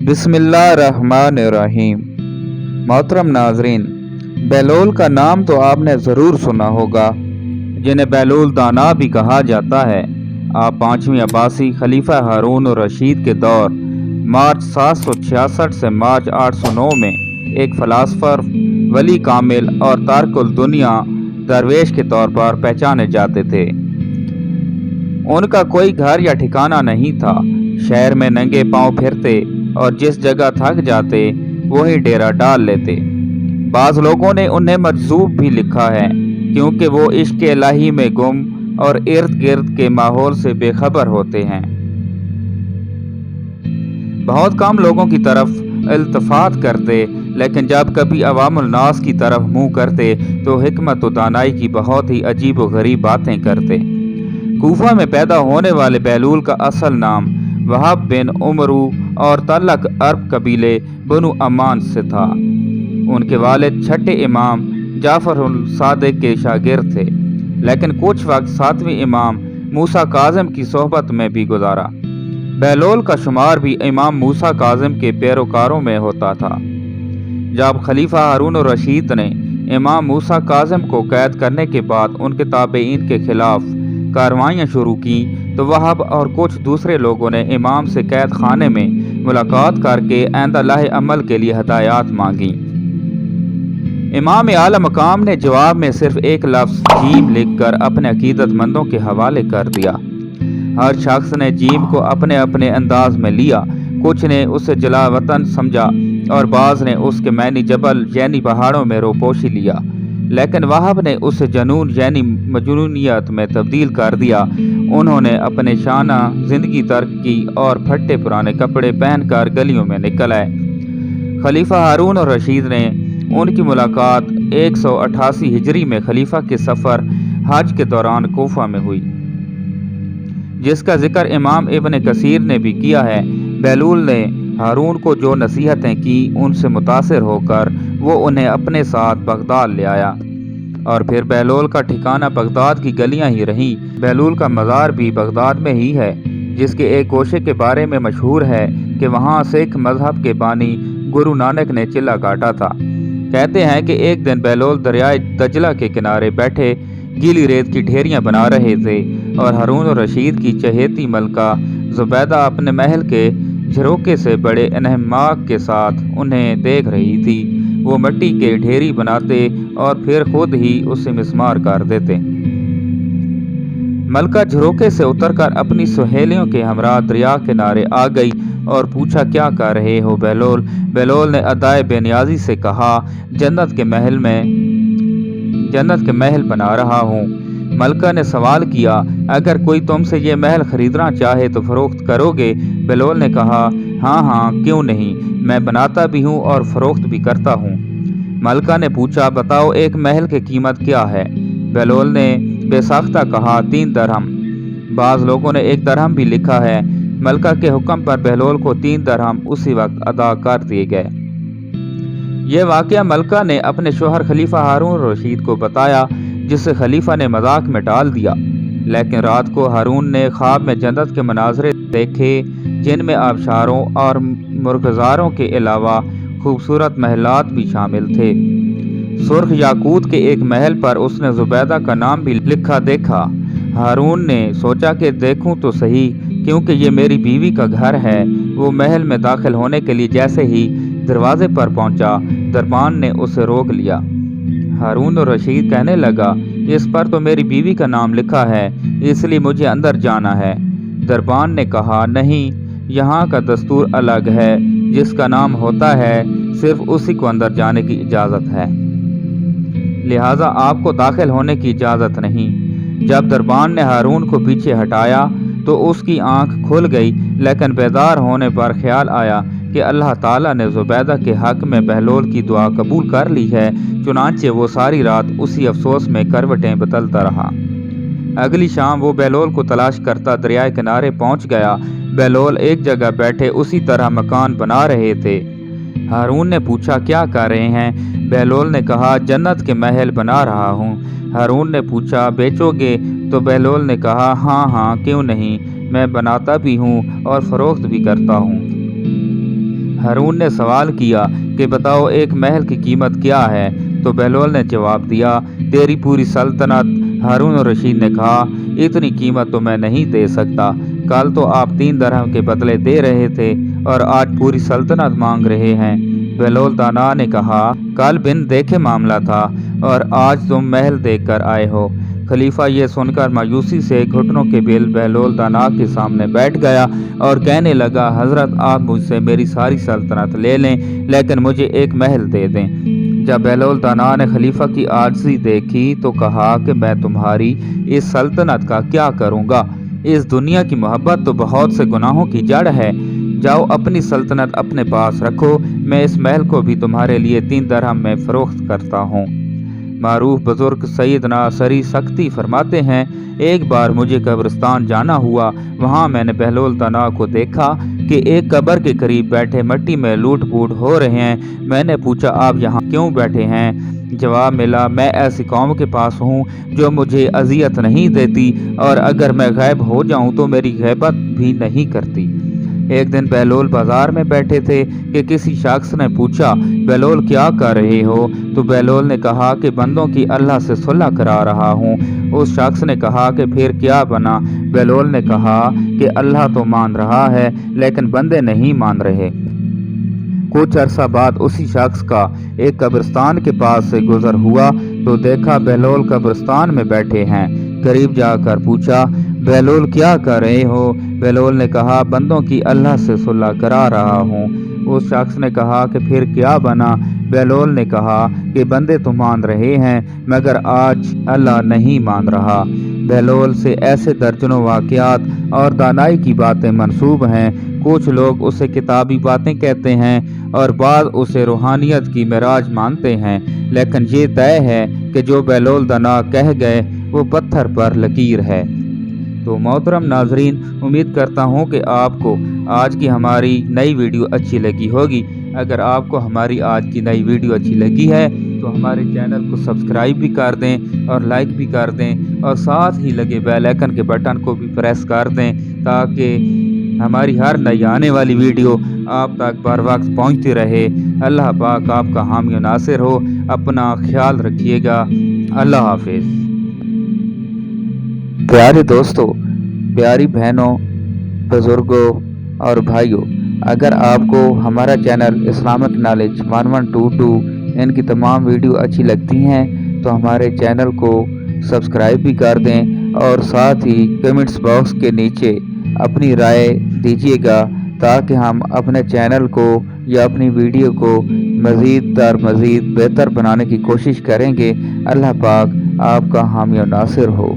बिस्मिल्लाहिर्रहमानिर्रहीम। मोहतरम नाजरीन, बहलोल का नाम तो आपने ज़रूर सुना होगा, जिन्हें बहलोल दाना भी कहा जाता है। आप 5वीं अब्बासी खलीफा हारून और रशीद के दौर मार्च 766 से मार्च 809 में एक फ़िलासफ़र, वली कामिल और तारकुल दुनिया दरवेश के तौर पर पहचाने जाते थे। उनका कोई घर या ठिकाना नहीं था। शहर में नंगे पांव फिरते और जिस जगह थक जाते वहीं डेरा डाल लेते। बाज़ लोगों ने उन्हें मजजूब भी लिखा है, क्योंकि वो इश्क इलाही में गुम और इर्द गिर्द के माहौल से बेखबर होते हैं। बहुत कम लोगों की तरफ इल्तफात करते, लेकिन जब कभी अवामुल नास की तरफ मुंह करते तो हिकमत व दानाई की बहुत ही अजीब व गरीब बातें करते। कूफा में पैदा होने वाले बहलूल का असल नाम वहाब बिन उमरू और तलक अरब कबीले बनु अमान से था। उनके वालिद छठे इमाम जाफरुल सादिक के शागिर्द थे, लेकिन कुछ वक्त 7वें इमाम मूसा काज़िम की सोहबत में भी गुजारा। बहलोल का शुमार भी इमाम मूसा काज़िम के पैरोकारों में होता था। जब खलीफा हारून और रशीद ने इमाम मूसा काज़िम को कैद करने के बाद उनके ताबईन के खिलाफ कार्रवाइयाँ शुरू की, तो वहाब और कुछ दूसरे लोगों ने इमाम से कैद खाने में मुलाकात करके आइंदा लाहे अमल के लिए हदायत मांगी। इमाम आला मकाम ने जवाब में सिर्फ एक लफ्ज़ जीम लिखकर अपने अकीदतमंदों के हवाले कर दिया। हर शख्स ने जीम को अपने अपने अंदाज में लिया। कुछ ने उसे जलावतन समझा और बाज़ ने उसके मैनी जबल यानी पहाड़ों में रोपोशी लिया, लेकिन वहाब ने उसे जनून यानी मजनूनियत में तब्दील कर दिया। उन्होंने अपने शाना जिंदगी तर्क की और फटे पुराने कपड़े पहनकर गलियों में निकल आए। खलीफा हारून और रशीद ने उनकी मुलाकात 188 हिजरी में खलीफा के सफ़र हज के दौरान कोफा में हुई, जिसका जिक्र इमाम इब्न कसीर ने भी किया है। बहलूल ने हारून को जो नसीहतें की, उनसे मुतासिर होकर वो उन्हें अपने साथ बगदाद ले आया और फिर बहलोल का ठिकाना बगदाद की गलियां ही रहीं। बहलूल का मज़ार भी बगदाद में ही है, जिसके एक गोशे के बारे में मशहूर है कि वहाँ सिख मजहब के बानी गुरु नानक ने चिल्ला काटा था। कहते हैं कि एक दिन बहलोल दरियाए दजला के किनारे बैठे गीली रेत की ढेरियाँ बना रहे थे और हारून और रशीद की चहेती मलका जुबैदा अपने महल के झरोके से बड़े इन्हमाक के साथ उन्हें देख रही थी। वो मिट्टी के ढेरी बनाते और फिर खुद ही उसे मिस्मार कर देते। मलका झरोके से उतरकर अपनी सहेलियों के हमरा दरिया किनारे आ गई और पूछा, क्या कर रहे हो बहलोल? बहलोल ने अदाए बेनियाजी से कहा, जन्नत के महल बना रहा हूँ। मलका ने सवाल किया, अगर कोई तुमसे ये महल खरीदना चाहे तो फरोख्त करोगे? बहलोल ने कहा, हाँ हाँ, क्यों नहीं, मैं बनाता भी हूँ और फरोख्त भी करता हूँ। मलका ने पूछा, बताओ एक महल की कीमत क्या है? बहलोल ने बेसाख्ता कहा, 3 दरहम। बाज़ लोगों ने 1 दरहम भी लिखा है। मलका के हुक्म पर बहलोल को 3 दरहम उसी वक्त अदा कर दिए गए। यह वाक़या मलका ने अपने शोहर खलीफा हारून रशीद को बताया, जिसे खलीफा ने मजाक में टाल दिया। लेकिन रात को हारून ने ख्वाब में जन्नत के मनाजरे देखे, जिनमें आबशारों और मुर्गजारों के अलावा खूबसूरत महलात भी शामिल थे। सुर्ख याकूत के एक महल पर उसने जुबैदा का नाम भी लिखा देखा। हारून ने सोचा कि देखूं तो सही, क्योंकि ये मेरी बीवी का घर है। वो महल में दाखिल होने के लिए जैसे ही दरवाजे पर पहुंचा, दरबान ने उसे रोक लिया। हारून और रशीद कहने लगा, इस पर तो मेरी बीवी का नाम लिखा है, इसलिए मुझे अंदर जाना है। दरबान ने कहा, नहीं, यहाँ का दस्तूर अलग है, जिसका नाम होता है सिर्फ उसी को अंदर जाने की इजाज़त है, लिहाजा आपको दाखिल होने की इजाज़त नहीं। जब दरबान ने हारून को पीछे हटाया तो उसकी आंख खुल गई, लेकिन बेदार होने पर ख्याल आया कि अल्लाह ताला ने जुबैदा के हक में बहलोल की दुआ कबूल कर ली है। चुनांचे वो सारी रात उसी अफसोस में करवटें बदलता रहा। अगली शाम वो बहलोल को तलाश करता दरियाए किनारे पहुंच गया। बहलोल एक जगह बैठे उसी तरह मकान बना रहे थे। हारून ने पूछा, क्या कर रहे हैं? बहलोल ने कहा, जन्नत के महल बना रहा हूँ। हारून ने पूछा, बेचोगे? तो बहलोल ने कहा, हाँ हाँ, क्यों नहीं, मैं बनाता भी हूँ और फरोख्त भी करता हूँ। हारून ने सवाल किया कि बताओ एक महल की कीमत क्या है। तो बहलोल ने जवाब दिया, तेरी पूरी सल्तनत। हारून रशीद ने कहा, इतनी कीमत तो मैं नहीं दे सकता। कल तो आप 3 दरहम के बदले दे रहे थे और आज पूरी सल्तनत मांग रहे हैं। बहलोल दाना ने कहा, कल बिन देखे मामला था और आज तुम महल देख कर आए हो। खलीफा ये सुनकर मायूसी से घुटनों के बिल बहलोल दाना के सामने बैठ गया और कहने लगा, हजरत आप मुझसे मेरी सारी सल्तनत ले लें लेकिन मुझे एक महल दे दें। जब बहलोल दाना ने खलीफा की आजिज़ी देखी तो कहा कि मैं तुम्हारी इस सल्तनत का क्या करूँगा। इस दुनिया की मोहब्बत तो बहुत से गुनाहों की जड़ है। जाओ अपनी सल्तनत अपने पास रखो, मैं इस महल को भी तुम्हारे लिए 3 दरहम में फरोख्त करता हूँ। मारूफ बुजुर्ग सैयदना सरी सख्ती फरमाते हैं, एक बार मुझे कब्रिस्तान जाना हुआ। वहाँ मैंने बहलोल दाना को देखा कि एक कब्र के करीब बैठे मट्टी में लूट पूट हो रहे हैं। मैंने पूछा, आप यहाँ क्यों बैठे हैं? जवाब मिला, मैं ऐसी कौम के पास हूँ जो मुझे अजियत नहीं देती और अगर मैं गायब हो जाऊँ तो मेरी गैबत भी नहीं करती। एक दिन बहलोल बाजार में बैठे थे कि किसी शख्स ने पूछा, बहलोल क्या कर रहे हो? तो बहलोल ने कहा कि बंदों की अल्लाह से सुलह करा रहा हूँ। उस शख्स ने कहा कि फिर क्या बना? बहलोल ने कहा कि अल्लाह तो मान रहा है लेकिन बंदे नहीं मान रहे। कुछ अरसा बाद उसी शख्स का एक कब्रिस्तान के पास से गुजर हुआ तो देखा बहलोल कब्रिस्तान में बैठे हैं। करीब जाकर पूछा, बहलोल क्या कर रहे हो? बहलोल ने कहा, बंदों की अल्लाह से सुलह करा रहा हूँ। उस शख्स ने कहा कि फिर क्या बना? बहलोल ने कहा कि बंदे तो मान रहे हैं मगर आज अल्लाह नहीं मान रहा। बहलोल से ऐसे दर्जनों वाक़यात और दानाई की बातें मंसूब हैं। कुछ लोग उसे किताबी बातें कहते हैं और बाद उसे रूहानियत की मिराज मानते हैं, लेकिन ये तय है कि जो बहलोल दाना कह गए वो पत्थर पर लकीर है। तो मोहतरम नाजरीन, उम्मीद करता हूँ कि आपको आज की हमारी नई वीडियो अच्छी लगी होगी। अगर आपको हमारी आज की नई वीडियो अच्छी लगी है तो हमारे चैनल को सब्सक्राइब भी कर दें और लाइक भी कर दें और साथ ही लगे बेल आइकन के बटन को भी प्रेस कर दें ताकि हमारी हर नई आने वाली वीडियो आप तक बर वक्त पहुँचती रहे। अल्लाह पाक आपका हामी नासिर हो। अपना ख्याल रखिएगा। अल्लाह हाफिज़। प्यारे दोस्तों, प्यारी बहनों, बुजुर्गों और भाइयों, अगर आपको हमारा चैनल इस्लामिक नॉलेज 1122 इनकी तमाम वीडियो अच्छी लगती हैं तो हमारे चैनल को सब्सक्राइब भी कर दें और साथ ही कमेंट्स बॉक्स के नीचे अपनी राय दीजिएगा ताकि हम अपने चैनल को या अपनी वीडियो को मज़ीद बेहतर बनाने की कोशिश करेंगे। अल्लाह पाक आपका हामी नासिर हो।